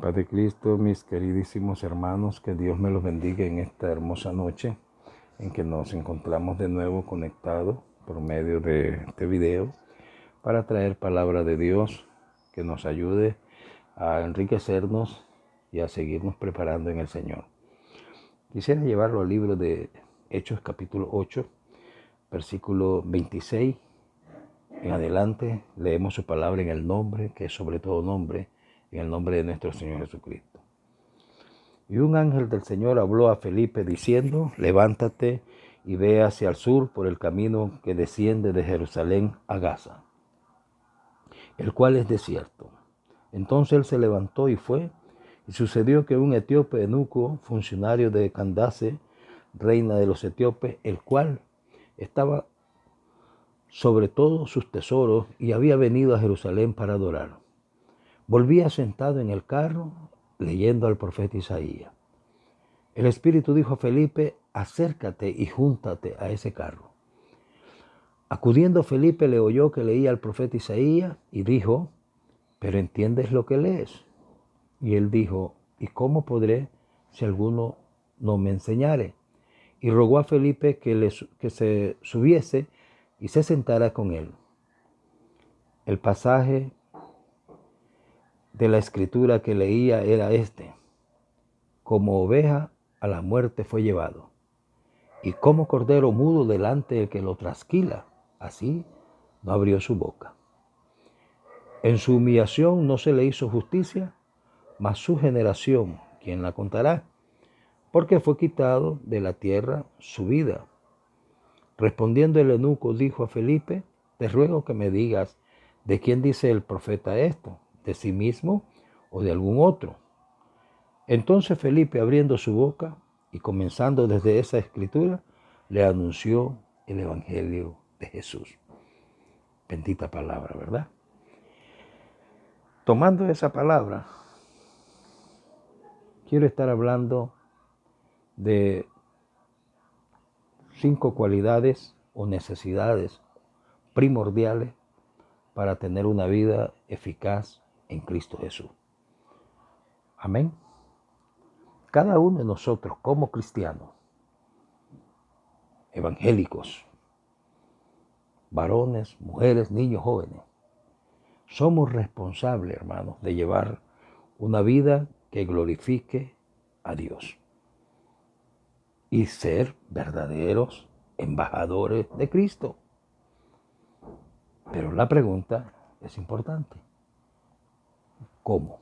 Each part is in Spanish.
Paz de Cristo, mis queridísimos hermanos, que Dios me los bendiga en esta hermosa noche en que nos encontramos de nuevo conectados por medio de este video para traer palabra de Dios que nos ayude a enriquecernos y a seguirnos preparando en el Señor. Quisiera llevarlo al libro de Hechos capítulo 8, versículo 26. En adelante leemos su palabra en el nombre, que es sobre todo nombre, en el nombre de nuestro Señor Jesucristo. Y un ángel del Señor habló a Felipe diciendo: levántate y ve hacia el sur por el camino que desciende de Jerusalén a Gaza, el cual es desierto. Entonces él se levantó y fue, y sucedió que un etíope eunuco, funcionario de Candace, reina de los etíopes, el cual estaba sobre todos sus tesoros y había venido a Jerusalén para adorar, volvía sentado en el carro leyendo al profeta Isaías. El Espíritu dijo a Felipe: acércate y júntate a ese carro. Acudiendo Felipe le oyó que leía al profeta Isaías y dijo: ¿pero entiendes lo que lees? Y él dijo: ¿y cómo podré si alguno no me enseñare? Y rogó a Felipe que se subiese y se sentara con él. El pasaje de la escritura que leía era este: como oveja a la muerte fue llevado, y como cordero mudo delante del que lo trasquila, así no abrió su boca. En su humillación no se le hizo justicia, mas su generación, ¿quién la contará? Porque fue quitado de la tierra su vida. Respondiendo el eunuco dijo a Felipe: te ruego que me digas, ¿de quién dice el profeta esto? ¿De sí mismo o de algún otro? Entonces Felipe, abriendo su boca y comenzando desde esa escritura, le anunció el evangelio de Jesús. Bendita palabra, ¿verdad? Tomando esa palabra, quiero estar hablando de 5 cualidades o necesidades primordiales para tener una vida eficaz en Cristo Jesús. Amén. Cada uno de nosotros como cristianos, evangélicos, varones, mujeres, niños, jóvenes, somos responsables, hermanos, de llevar una vida que glorifique a Dios y ser verdaderos embajadores de Cristo. Pero la pregunta es importante: ¿cómo?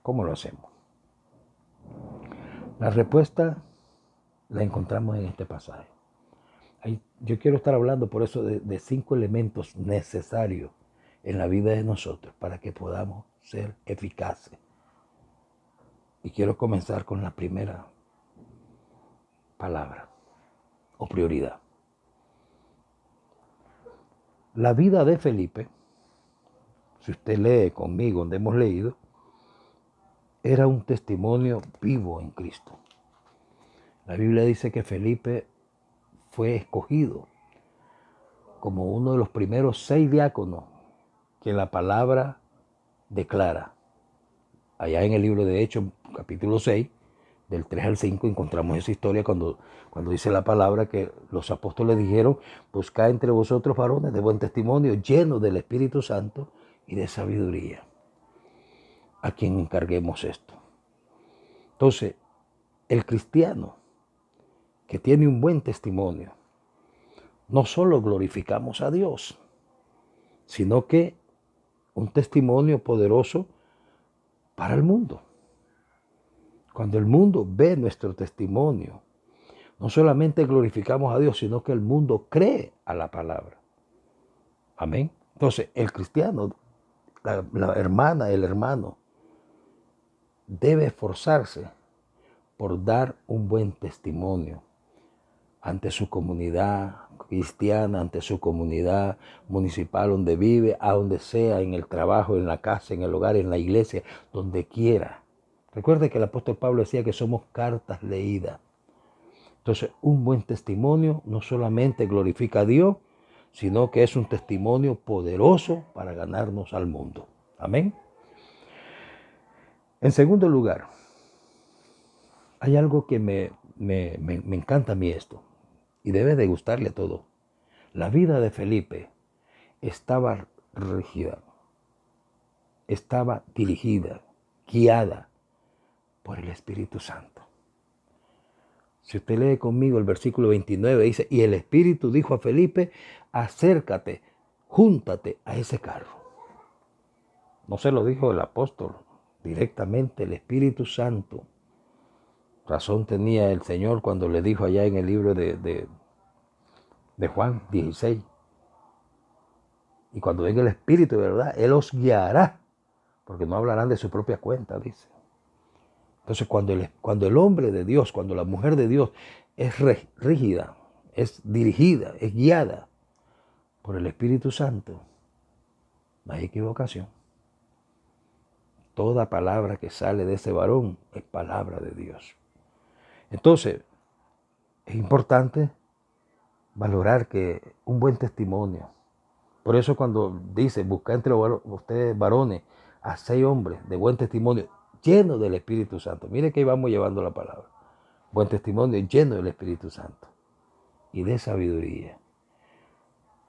¿Cómo lo hacemos? La respuesta la encontramos en este pasaje. Yo quiero estar hablando por eso de 5 elementos necesarios en la vida de nosotros para que podamos ser eficaces. Y quiero comenzar con la primera palabra o prioridad. La vida de Felipe, si usted lee conmigo donde hemos leído, era un testimonio vivo en Cristo. La Biblia dice que Felipe fue escogido como uno de los primeros 6 diáconos que la palabra declara. Allá en el libro de Hechos, capítulo 6, del 3 al 5, encontramos esa historia cuando dice la palabra que los apóstoles dijeron: buscad entre vosotros varones de buen testimonio, llenos del Espíritu Santo y de sabiduría, a quien encarguemos esto. Entonces, el cristiano que tiene un buen testimonio, no solo glorificamos a Dios, sino que un testimonio poderoso para el mundo. Cuando el mundo ve nuestro testimonio, no solamente glorificamos a Dios, sino que el mundo cree a la palabra. Amén. Entonces, el cristiano, la hermana, el hermano, debe esforzarse por dar un buen testimonio ante su comunidad cristiana, ante su comunidad municipal donde vive, a donde sea, en el trabajo, en la casa, en el hogar, en la iglesia, donde quiera. Recuerde que el apóstol Pablo decía que somos cartas leídas. Entonces, un buen testimonio no solamente glorifica a Dios, sino que es un testimonio poderoso para ganarnos al mundo. Amén. En segundo lugar, hay algo que me encanta a mí esto, y debe de gustarle a todo. La vida de Felipe estaba regida, estaba dirigida, guiada por el Espíritu Santo. Si usted lee conmigo el versículo 29, dice, y el Espíritu dijo a Felipe, acércate, júntate a ese carro. No se lo dijo el apóstol, directamente el Espíritu Santo. Razón tenía el Señor cuando le dijo allá en el libro de Juan 16. Y cuando venga el Espíritu de verdad, Él os guiará, porque no hablarán de su propia cuenta, dice. Entonces cuando el hombre de Dios, cuando la mujer de Dios es rígida, es dirigida, es guiada por el Espíritu Santo, no hay equivocación. Toda palabra que sale de ese varón es palabra de Dios. Entonces, es importante valorar que un buen testimonio. Por eso cuando dice, busca entre ustedes varones a 6 hombres de buen testimonio, llenos del Espíritu Santo. Mire que ahí vamos llevando la palabra. Buen testimonio lleno del Espíritu Santo y de sabiduría.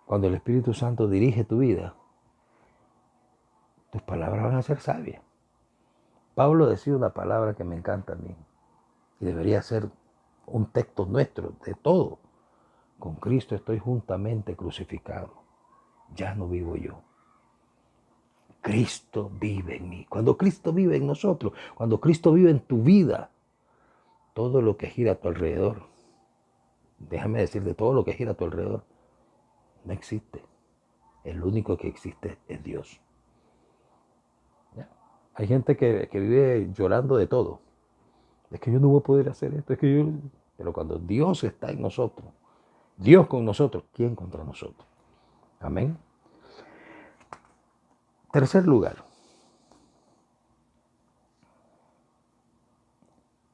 Cuando el Espíritu Santo dirige tu vida, tus palabras van a ser sabias. Pablo decía una palabra que me encanta a mí y debería ser un texto nuestro de todo. Con Cristo estoy juntamente crucificado. Ya no vivo yo. Cristo vive en mí. Cuando Cristo vive en nosotros, cuando Cristo vive en tu vida, todo lo que gira a tu alrededor, déjame decirte, todo lo que gira a tu alrededor, no existe. El único que existe es Dios. ¿Ya? Hay gente que vive llorando de todo. Es que yo no voy a poder hacer esto, es que yo... Pero cuando Dios está en nosotros, Dios con nosotros, ¿quién contra nosotros? Amén. Tercer lugar.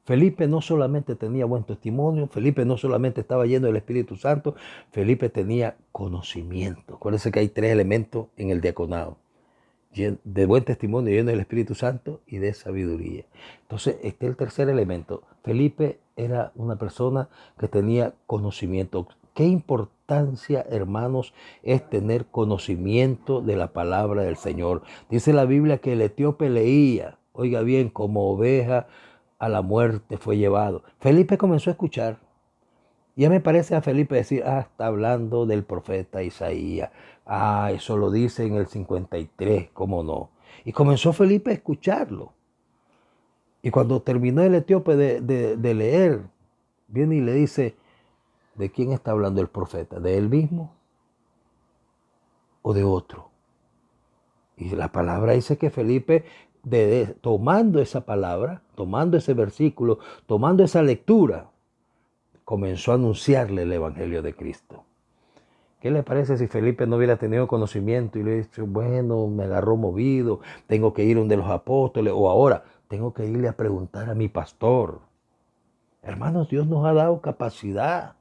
Felipe no solamente tenía buen testimonio, Felipe no solamente estaba lleno del Espíritu Santo, Felipe tenía conocimiento. Acuérdense que hay 3 elementos en el diaconado. De buen testimonio, lleno del Espíritu Santo y de sabiduría. Entonces, este es el tercer elemento. Felipe era una persona que tenía conocimiento. Qué importancia, hermanos, es tener conocimiento de la palabra del Señor. Dice la Biblia que el etíope leía, oiga bien, como oveja a la muerte fue llevado. Felipe comenzó a escuchar. Ya me parece a Felipe decir, está hablando del profeta Isaías. Eso lo dice en el 53, ¿cómo no? Y comenzó Felipe a escucharlo. Y cuando terminó el etíope de leer, viene y le dice, ¿de quién está hablando el profeta? ¿De él mismo o de otro? Y la palabra dice que Felipe, tomando esa palabra, tomando ese versículo, tomando esa lectura, comenzó a anunciarle el Evangelio de Cristo. ¿Qué le parece si Felipe no hubiera tenido conocimiento y le hubiera dicho, bueno, me agarró movido, tengo que ir a un de los apóstoles, o ahora tengo que irle a preguntar a mi pastor? Hermanos, Dios nos ha dado capacidad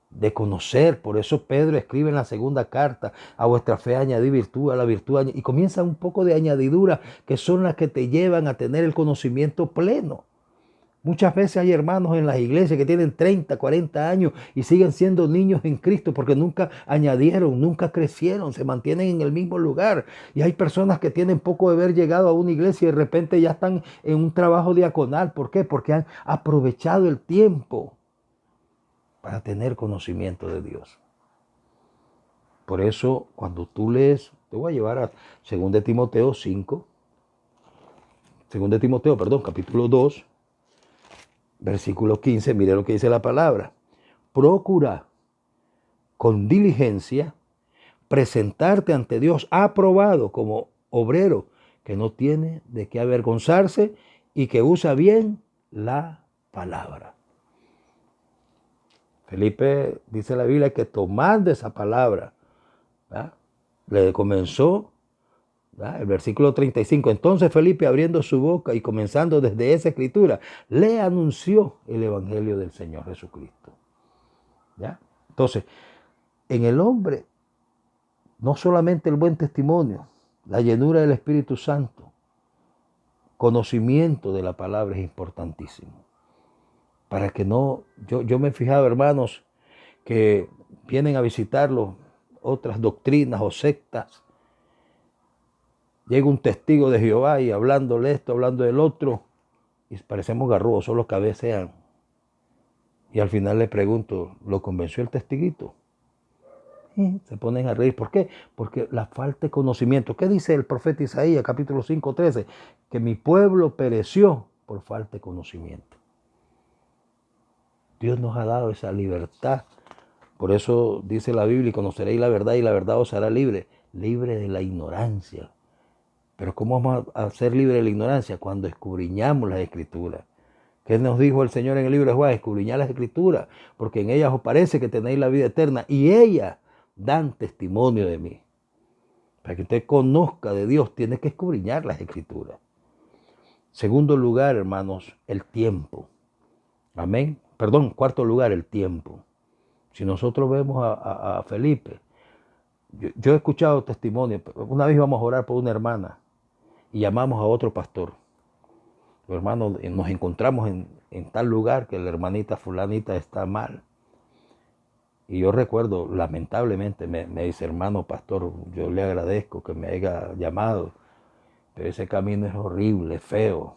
de conocer. Por eso Pedro escribe en la segunda carta, a vuestra fe añadid virtud, a la virtud y comienza un poco de añadidura que son las que te llevan a tener el conocimiento pleno. Muchas veces hay hermanos en las iglesias que tienen 30, 40 años y siguen siendo niños en Cristo porque nunca añadieron, nunca crecieron, se mantienen en el mismo lugar. Y hay personas que tienen poco de haber llegado a una iglesia y de repente ya están en un trabajo diaconal. ¿Por qué? Porque han aprovechado el tiempo para tener conocimiento de Dios. Por eso, cuando tú lees, te voy a llevar a 2 Timoteo 5, 2 Timoteo, capítulo 2, versículo 15, mire lo que dice la palabra. Procura con diligencia presentarte ante Dios aprobado como obrero que no tiene de qué avergonzarse y que usa bien la palabra. Felipe dice la Biblia que tomando esa palabra, ¿verdad?, le comenzó, ¿verdad?, el versículo 35. Entonces Felipe, abriendo su boca y comenzando desde esa escritura, le anunció el evangelio del Señor Jesucristo. ¿Ya? Entonces, en el hombre, no solamente el buen testimonio, la llenura del Espíritu Santo, conocimiento de la palabra es importantísimo. Para que no, yo me he fijado, hermanos, que vienen a visitarlo otras doctrinas o sectas. Llega un testigo de Jehová y hablándole esto, hablando del otro, y parecemos garrudos, solo cabecean. Y al final le pregunto, ¿lo convenció el testiguito? Se ponen a reír. ¿Por qué? Porque la falta de conocimiento. ¿Qué dice el profeta Isaías, capítulo 5:13? Que mi pueblo pereció por falta de conocimiento. Dios nos ha dado esa libertad. Por eso dice la Biblia, conoceréis la verdad y la verdad os hará libre. Libre de la ignorancia. Pero ¿cómo vamos a ser libres de la ignorancia? Cuando escudriñamos las Escrituras. ¿Qué nos dijo el Señor en el libro de Juan? Escudriñad las Escrituras, porque en ellas os parece que tenéis la vida eterna, y ellas dan testimonio de mí. Para que usted conozca de Dios, tiene que escudriñar las Escrituras. Segundo lugar, hermanos, el tiempo. Amén. Perdón, cuarto lugar, el tiempo. Si nosotros vemos a Felipe, yo he escuchado testimonios. Una vez íbamos a orar por una hermana y llamamos a otro pastor. Los hermanos, nos encontramos en tal lugar que la hermanita fulanita está mal. Y yo recuerdo, lamentablemente, me dice, hermano pastor, yo le agradezco que me haya llamado, pero ese camino es horrible, feo.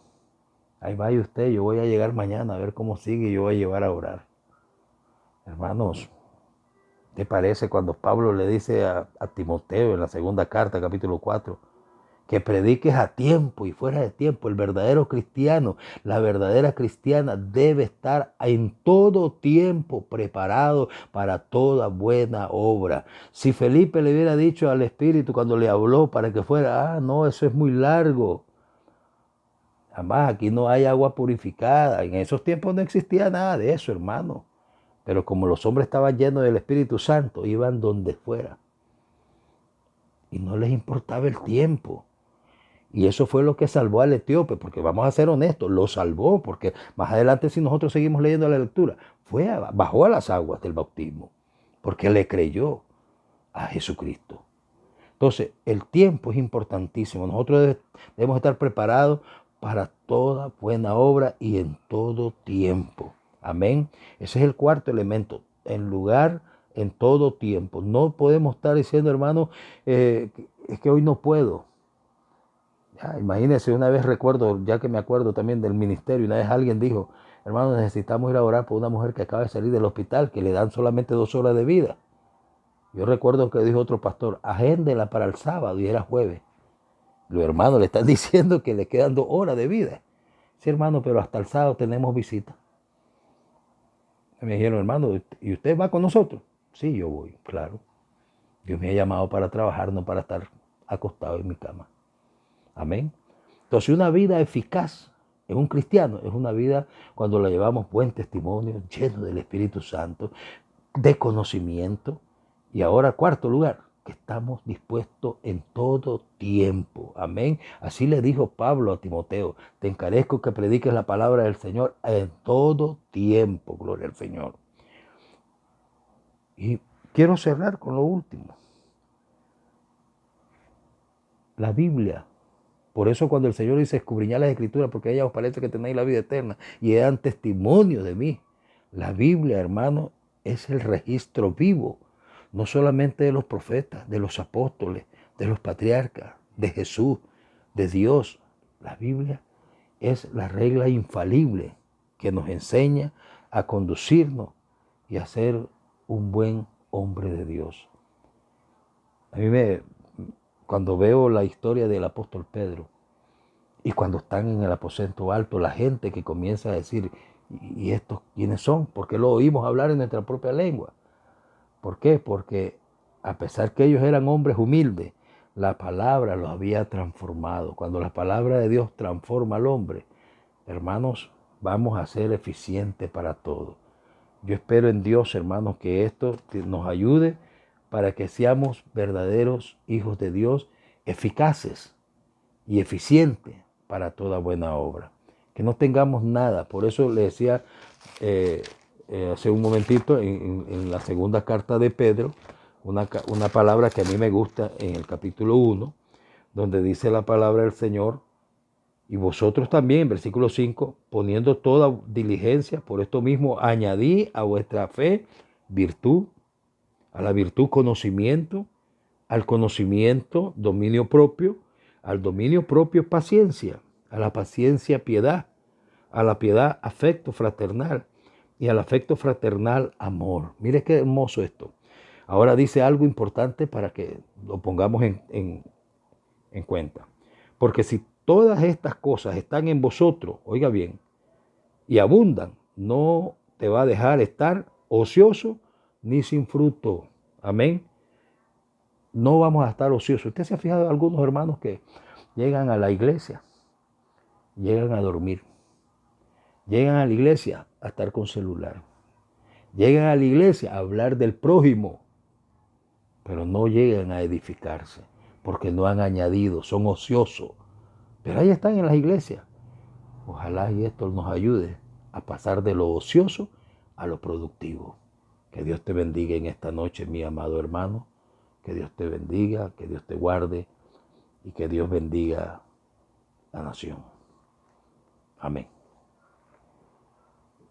Ahí vaya usted, yo voy a llegar mañana a ver cómo sigue y yo voy a llevar a orar. Hermanos, ¿te parece cuando Pablo le dice a Timoteo en la segunda carta, capítulo 4, que prediques a tiempo y fuera de tiempo? El verdadero cristiano, la verdadera cristiana debe estar en todo tiempo preparado para toda buena obra. Si Felipe le hubiera dicho al Espíritu cuando le habló para que fuera, no, eso es muy largo. Además, aquí no hay agua purificada. En esos tiempos no existía nada de eso, hermano. Pero como los hombres estaban llenos del Espíritu Santo, iban donde fuera. Y no les importaba el tiempo. Y eso fue lo que salvó al etíope, porque vamos a ser honestos, lo salvó, porque más adelante, si nosotros seguimos leyendo la lectura, bajó a las aguas del bautismo, porque le creyó a Jesucristo. Entonces, el tiempo es importantísimo. Nosotros debemos estar preparados para toda buena obra y en todo tiempo. Amén. Ese es el cuarto elemento. En todo tiempo. No podemos estar diciendo, hermano, es que hoy no puedo. Ya, imagínense, una vez recuerdo, ya que me acuerdo también del ministerio, una vez alguien dijo, hermano, necesitamos ir a orar por una mujer que acaba de salir del hospital, que le dan solamente 2 horas de vida. Yo recuerdo que dijo otro pastor, agéndela para el sábado, y era jueves. Los hermanos le están diciendo que le quedan 2 horas de vida. Sí, hermano, pero hasta el sábado tenemos visita. Me dijeron, hermano, ¿y usted va con nosotros? Sí, yo voy, claro. Dios me ha llamado para trabajar, no para estar acostado en mi cama. Amén. Entonces, una vida eficaz en un cristiano es una vida cuando la llevamos buen testimonio, lleno del Espíritu Santo, de conocimiento. Y ahora, cuarto lugar, que estamos dispuestos en todo tiempo. Amén. Así le dijo Pablo a Timoteo, te encarezco que prediques la palabra del Señor en todo tiempo. Gloria al Señor. Y quiero cerrar con lo último. La Biblia. Por eso cuando el Señor dice, escudriñad las Escrituras, porque a ellas os parece que tenéis la vida eterna, y dan testimonio de mí. La Biblia, hermano, es el registro vivo, no solamente de los profetas, de los apóstoles, de los patriarcas, de Jesús, de Dios. La Biblia es la regla infalible que nos enseña a conducirnos y a ser un buen hombre de Dios. A mí cuando veo la historia del apóstol Pedro y cuando están en el aposento alto, la gente que comienza a decir, ¿y estos quiénes son? ¿Por qué lo oímos hablar en nuestra propia lengua? ¿Por qué? Porque a pesar que ellos eran hombres humildes, la palabra los había transformado. Cuando la palabra de Dios transforma al hombre, hermanos, vamos a ser eficientes para todo. Yo espero en Dios, hermanos, que esto nos ayude para que seamos verdaderos hijos de Dios, eficaces y eficientes para toda buena obra. Que no tengamos nada. Por eso le decía hace un momentito en la segunda carta de Pedro, una palabra que a mí me gusta en el capítulo 1, donde dice la palabra del Señor, Y vosotros también, versículo 5, poniendo toda diligencia, por esto mismo, añadí a vuestra fe virtud, a la virtud conocimiento, al conocimiento dominio propio, al dominio propio paciencia, a la paciencia piedad, a la piedad afecto fraternal y al afecto fraternal amor. Mire qué hermoso esto. Ahora dice algo importante para que lo pongamos en cuenta. Porque si todas estas cosas están en vosotros, oiga bien, y abundan, no te va a dejar estar ocioso ni sin fruto. Amén. No vamos a estar ociosos. Usted se ha fijado en algunos hermanos que llegan a la iglesia, llegan a dormir, llegan a la iglesia a estar con celular, llegan a la iglesia a hablar del prójimo, pero no llegan a edificarse porque no han añadido, son ociosos. Pero ahí están en las iglesias. Ojalá y esto nos ayude a pasar de lo ocioso a lo productivo. Que Dios te bendiga en esta noche, mi amado hermano. Que Dios te bendiga, que Dios te guarde y que Dios bendiga la nación. Amén.